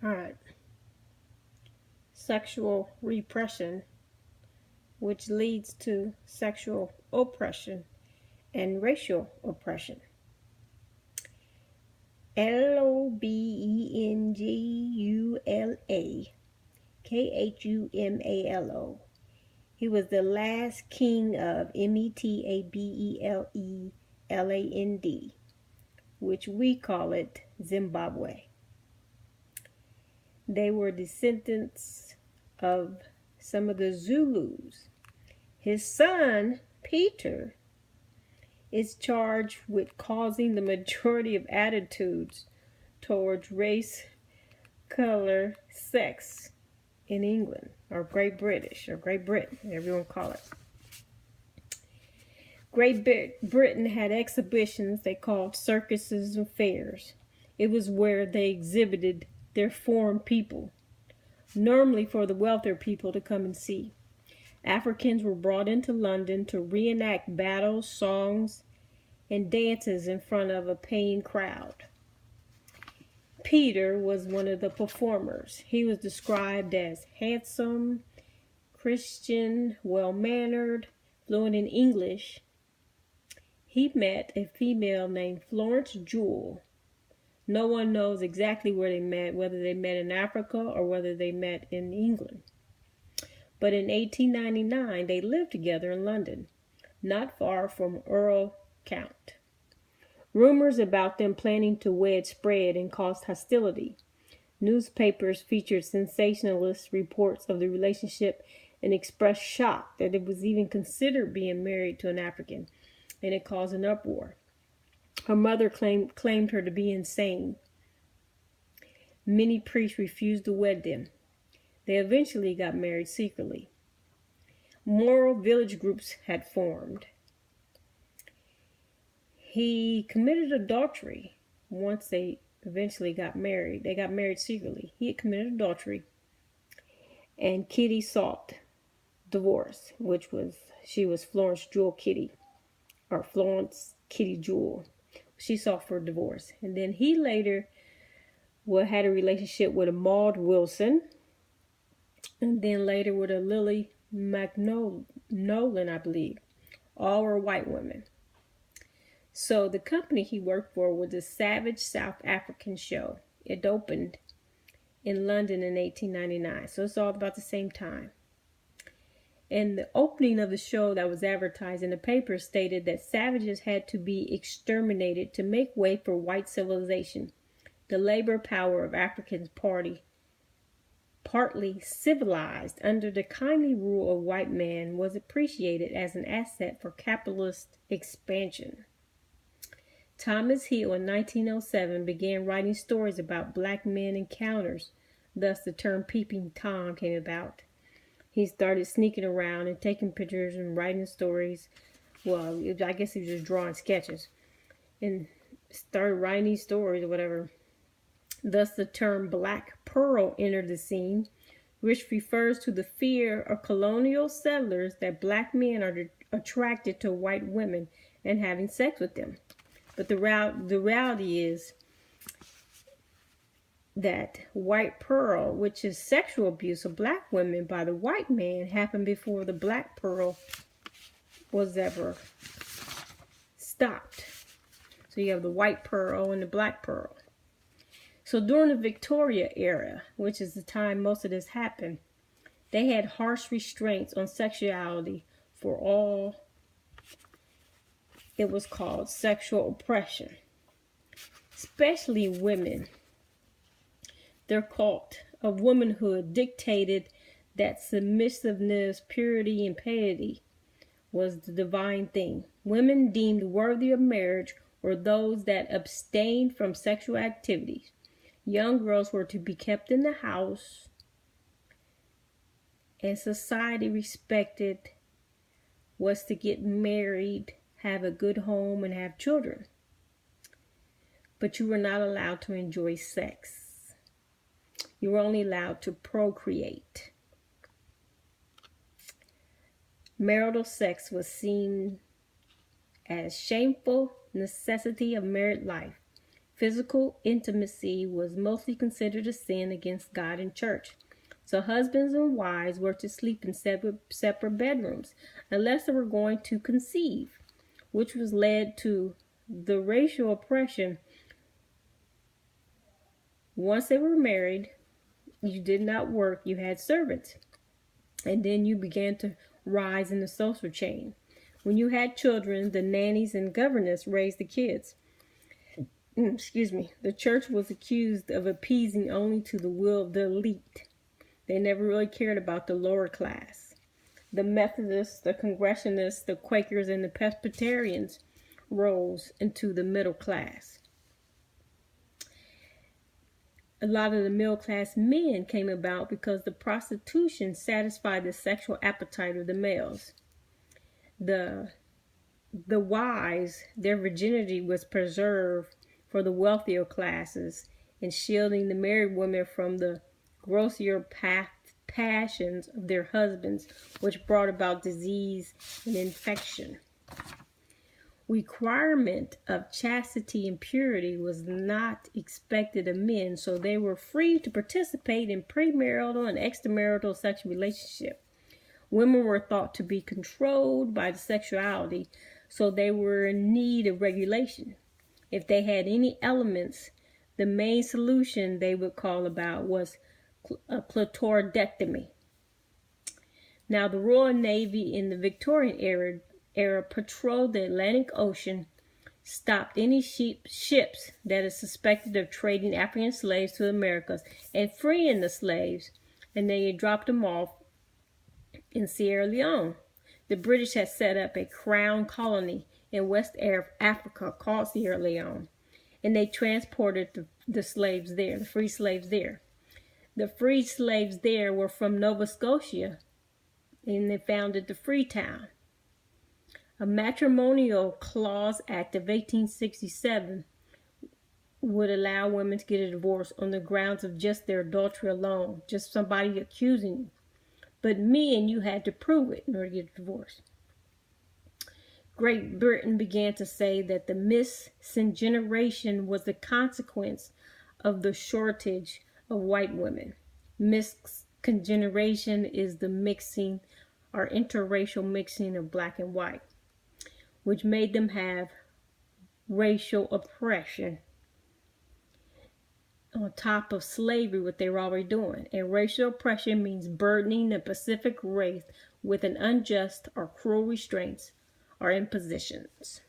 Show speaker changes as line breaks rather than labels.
All right. Sexual repression, which leads to sexual oppression and racial oppression. Lobengula, Khumalo. He was the last king of Metabeleland, which we call it Zimbabwe. They were descendants of some of the Zulus. His son, Peter, is charged with causing the majority of attitudes towards race, color, sex in England, or Great Britain, everyone call it. Great Britain had exhibitions they called circuses and fairs. It was where they exhibited their foreign people, normally for the wealthier people to come and see. Africans were brought into London to reenact battles, songs, and dances in front of a paying crowd. Peter was one of the performers. He was described as handsome, Christian, well-mannered, fluent in English. He met a female named Florence Jewel. No one knows exactly where they met, whether they met in Africa or whether they met in England. But in 1899, they lived together in London, not far from Earl Count. Rumors about them planning to wed spread and caused hostility. Newspapers featured sensationalist reports of the relationship and expressed shock that it was even considered being married to an African, and it caused an uproar. Her mother claimed her to be insane. Many priests refused to wed them. They eventually got married secretly. Moral village groups had formed. He committed adultery once they eventually got married. They got married secretly. He had committed adultery, and Kitty sought divorce, she was Florence Jewel Kitty, or Florence Kitty Jewel. She sought for divorce, and then he later had a relationship with a Maud Wilson, and then later with a Lily Nolan, I believe. All were white women. So the company he worked for was the Savage South African Show. It opened in London in 1899, so it's all about the same time. And the opening of the show that was advertised in the paper stated that savages had to be exterminated to make way for white civilization. The labor power of Africans partly civilized under the kindly rule of white man, was appreciated as an asset for capitalist expansion. Thomas Hill in 1907 began writing stories about black men encounters. Thus the term Peeping Tom came about. He started sneaking around and taking pictures and writing stories. Well, I guess he was just drawing sketches and started writing these stories or whatever. Thus the term Black Pearl entered the scene, which refers to the fear of colonial settlers that black men are attracted to white women and having sex with them. But the reality is that white pearl, which is sexual abuse of black women by the white man, happened before the black pearl was ever stopped. So you have the white pearl and the black pearl. So during the Victoria era, which is the time most of this happened, they had harsh restraints on sexuality for all. It was called sexual oppression, especially women. Their cult of womanhood dictated that submissiveness, purity, and piety was the divine thing. Women deemed worthy of marriage were those that abstained from sexual activities. Young girls were to be kept in the house, and society respected was to get married, have a good home, and have children. But you were not allowed to enjoy sex. You were only allowed to procreate. Marital sex was seen as shameful necessity of married life. Physical intimacy was mostly considered a sin against God and church. So husbands and wives were to sleep in separate bedrooms unless they were going to conceive, which was led to the racial oppression. Once they were married, you did not work, you had servants. And then you began to rise in the social chain. When you had children, the nannies and governess raised the kids. Excuse me. The church was accused of appeasing only to the will of the elite. They never really cared about the lower class. The Methodists, the Congregationalists, the Quakers, and the Presbyterians rose into the middle class. A lot of the middle class men came about because the prostitution satisfied the sexual appetite of the males. The wives, their virginity was preserved for the wealthier classes and shielding the married women from the grosser passions of their husbands, which brought about disease and infection. Requirement of chastity and purity was not expected of men, so they were free to participate in premarital and extramarital sexual relationship. Women were thought to be controlled by the sexuality, so they were in need of regulation. If they had any elements, the main solution they would call about was a clitoridectomy. Now, the Royal Navy in the Victorian era patrolled the Atlantic Ocean, stopped any ships that is suspected of trading African slaves to the Americas and freeing the slaves, and they dropped them off in Sierra Leone. The British had set up a crown colony in West Africa called Sierra Leone, and they transported the slaves there, the free slaves there. The free slaves there were from Nova Scotia, and they founded the Freetown. A matrimonial clause act of 1867 would allow women to get a divorce on the grounds of just their adultery alone, just somebody accusing you. But men, you had to prove it in order to get a divorce. Great Britain began to say that the miscegeneration was the consequence of the shortage of white women. Miscegeneration is the mixing or interracial mixing of black and white, which made them have racial oppression on top of slavery, what they were already doing. And racial oppression means burdening the Pacific race with an unjust or cruel restraints or impositions.